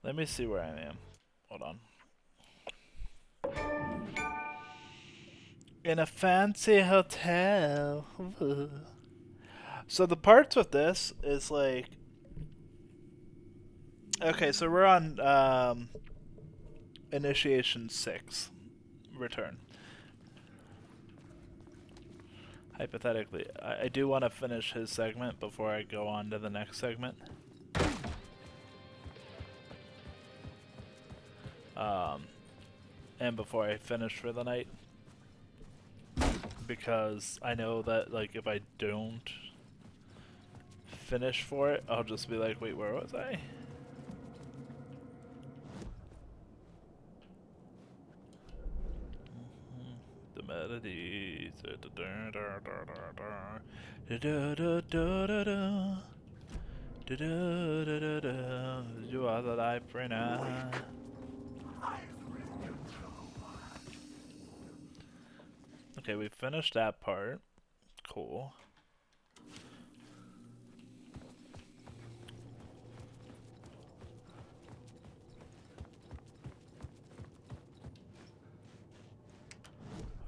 Let me see where I am. Hold on. In a fancy hotel. So the parts with this is like, okay, so we're on initiation 6 return. Hypothetically, I do want to finish his segment before I go on to the next segment. And before I finish for the night, because I know that like if I don't finish for it, I'll just be like, wait, where was I? The melodies. You are the life bringer. Okay, we finished that part. Cool.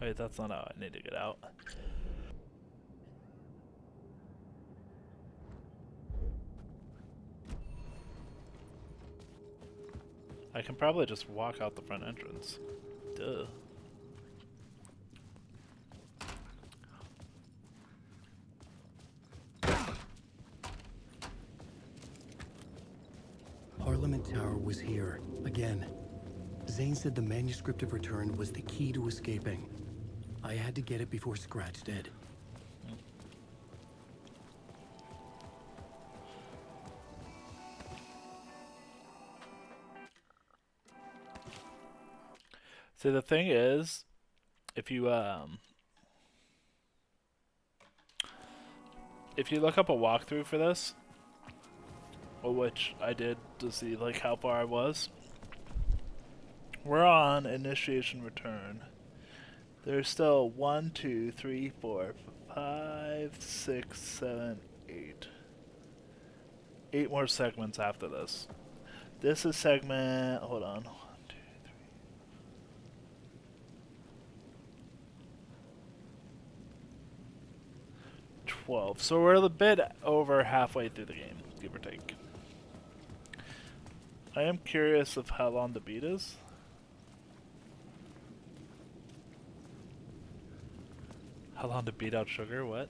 Wait, that's not how I need to get out. I can probably just walk out the front entrance. Duh. Parliament Tower was here, again. Zane said the manuscript of return was the key to escaping. I had to get it before Scratch did. See, the thing is, if you look up a walkthrough for this, which I did to see like how far I was, we're on initiation return. There's still 1, 2, 3, 4, 5, 6, 7, 8. 8 more segments after this. This is segment. Hold on. 1, 2, 3. 12. So we're a bit over halfway through the game, give or take. I am curious of how long the beat is. How long to beat out sugar? What?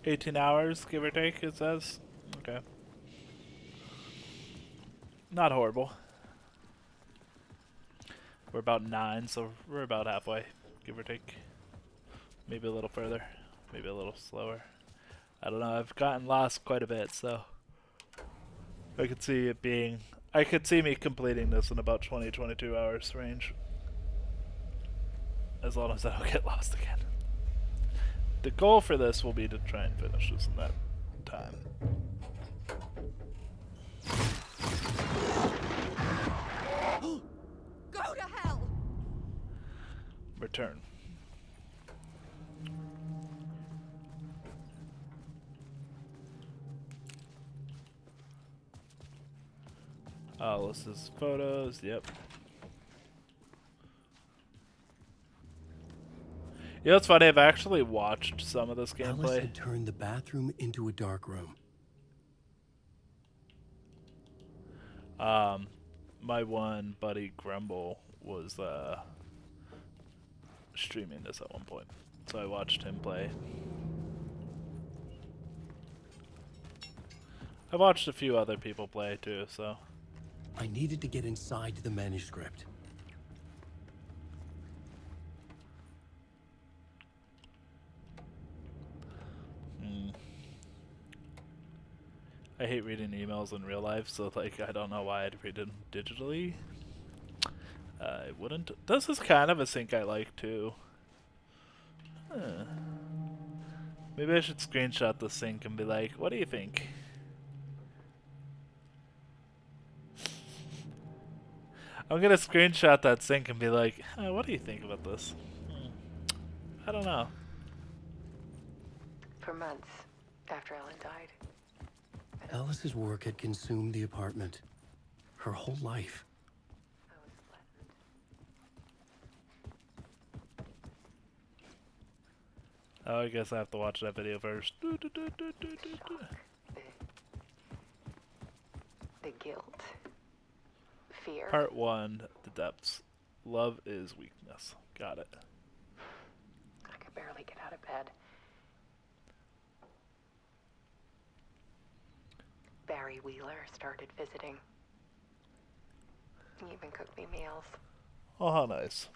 $18, give or take, it says. Okay. Not horrible. We're about 9, so we're about halfway, give or take. Maybe a little further, maybe a little slower. I don't know, I've gotten lost quite a bit, so I could see it being, I could see me completing this in about 20-22 hours range. As long as I don't get lost again. The goal for this will be to try and finish this in that time. Go to hell! Return. Oh, this is photos, yep. You know what's funny? I've actually watched some of this Alice gameplay. had turned the bathroom into a dark room. My one buddy Grumble was streaming this at one point, so I watched him play. I watched a few other people play too, so. I needed to get inside the manuscript. I hate reading emails in real life, so like I don't know why I'd read them digitally. I wouldn't. This is kind of a sync I like too. Huh. Maybe I should screenshot the sync and be like, what do you think? I'm gonna screenshot that sync and be like, what do you think about this? I don't know. For months after Ellen died. Alice's work had consumed the apartment. Her whole life. I was flattened. Oh, I guess I have to watch that video first. Shock. The guilt. Fear. Part 1, The Depths. Love is weakness. Got it. I could barely get out of bed. Barry Wheeler started visiting. He even cooked me meals. Oh, how nice.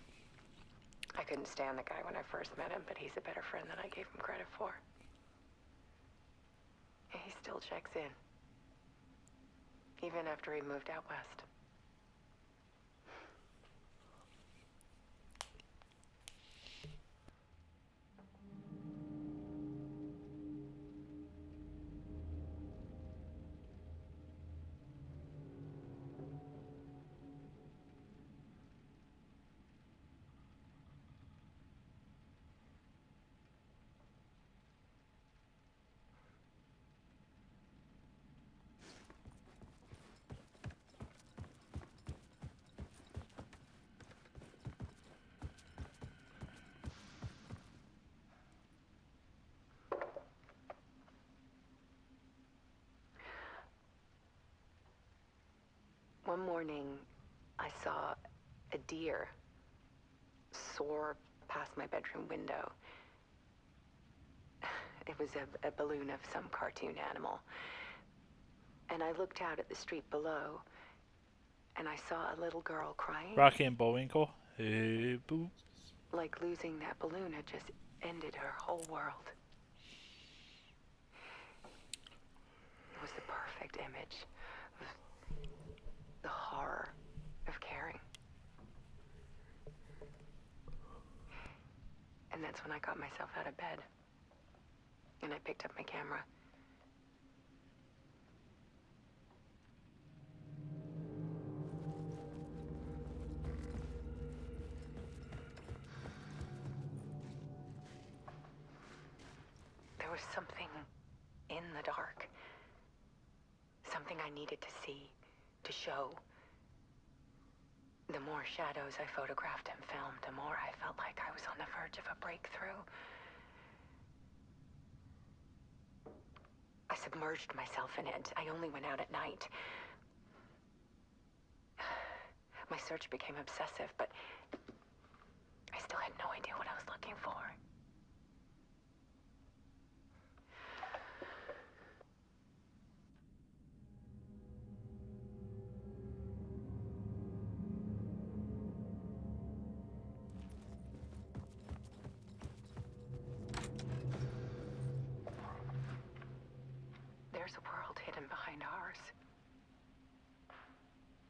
I couldn't stand the guy when I first met him, but he's a better friend than I gave him credit for. And he still checks in. Even after he moved out west. One morning, I saw a deer soar past my bedroom window. It was a balloon of some cartoon animal. And I looked out at the street below, and I saw a little girl crying. Rocky and Bullwinkle. Hey, boo. Like losing that balloon had just ended her whole world. It was the perfect image of the horror of caring. And that's when I got myself out of bed. And I picked up my camera. There was something in the dark. Something I needed to see, to show. The more shadows I photographed and filmed, the more I felt like I was on the verge of a breakthrough. I submerged myself in it. I only went out at night. My search became obsessive, but I still had no idea what I was looking for. There's a world hidden behind ours.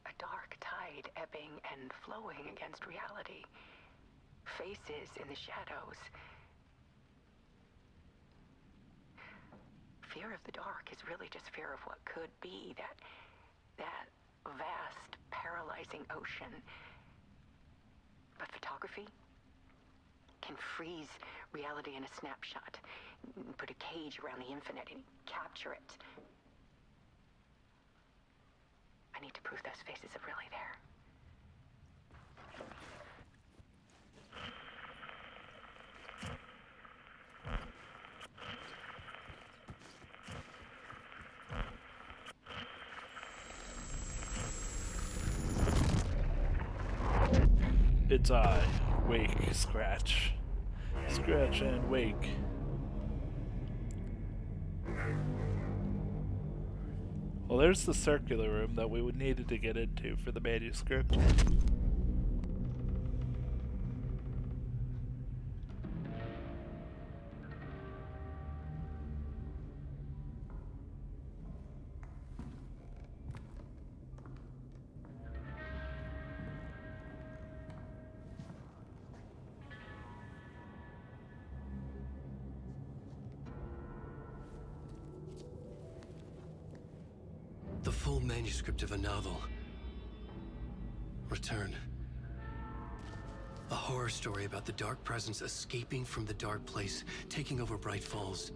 A dark tide ebbing and flowing against reality. Faces in the shadows. Fear of the dark is really just fear of what could be, that vast, paralyzing ocean. But photography can freeze reality in a snapshot, put a cage around the infinite and capture it. I need to prove those faces are really there. It's I. Wake, scratch. Scratch and wake. Well, there's the circular room that we needed to get into for the manuscript. The full manuscript of a novel. Return. A horror story about the dark presence escaping from the dark place, taking over Bright Falls.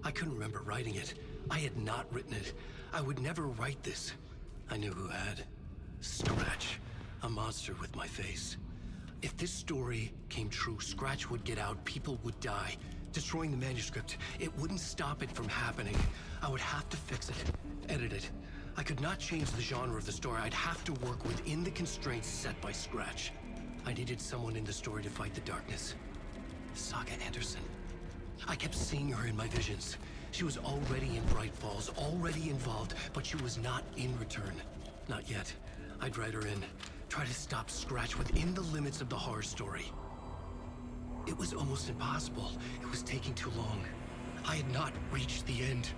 I couldn't remember writing it. I had not written it. I would never write this. I knew who had. Scratch. A monster with my face. If this story came true, Scratch would get out, people would die. Destroying the manuscript, it wouldn't stop it from happening. I would have to fix it, edit it. I could not change the genre of the story. I'd have to work within the constraints set by Scratch. I needed someone in the story to fight the darkness. Saga Anderson. I kept seeing her in my visions. She was already in Bright Falls, already involved, but she was not in Return. Not yet. I'd write her in. Try to stop Scratch within the limits of the horror story. It was almost impossible. It was taking too long. I had not reached the end.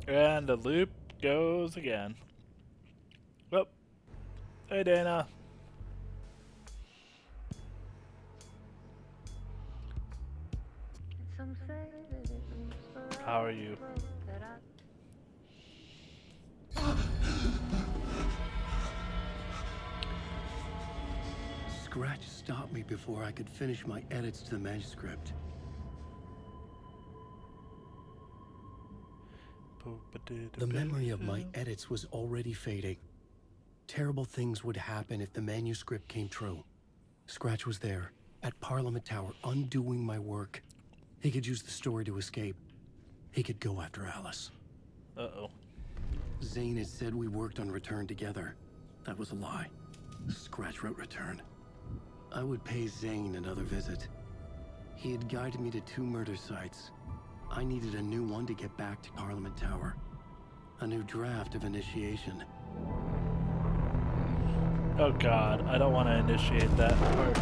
And the loop goes again. Oh. Hey, Dana. How are you? Scratch stopped me before I could finish my edits to the manuscript. The memory of my edits was already fading. Terrible things would happen if the manuscript came true. Scratch was there, at Parliament Tower, undoing my work. He could use the story to escape. He could go after Alice. Uh-oh. Zane had said we worked on Return together. That was a lie. Scratch wrote Return. I would pay Zane another visit. He had guided me to 2 murder sites. I needed a new one to get back to Parliament Tower. A new draft of initiation. Oh god, I don't want to initiate that part.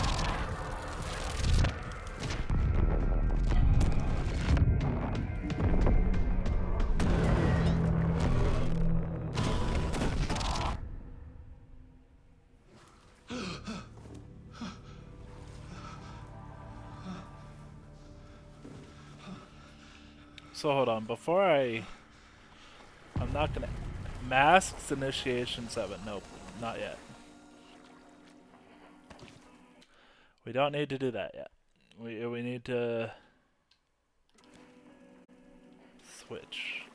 So hold on, I'm not gonna... Masks Initiation 7, nope, not yet. We don't need to do that yet. We need to... switch.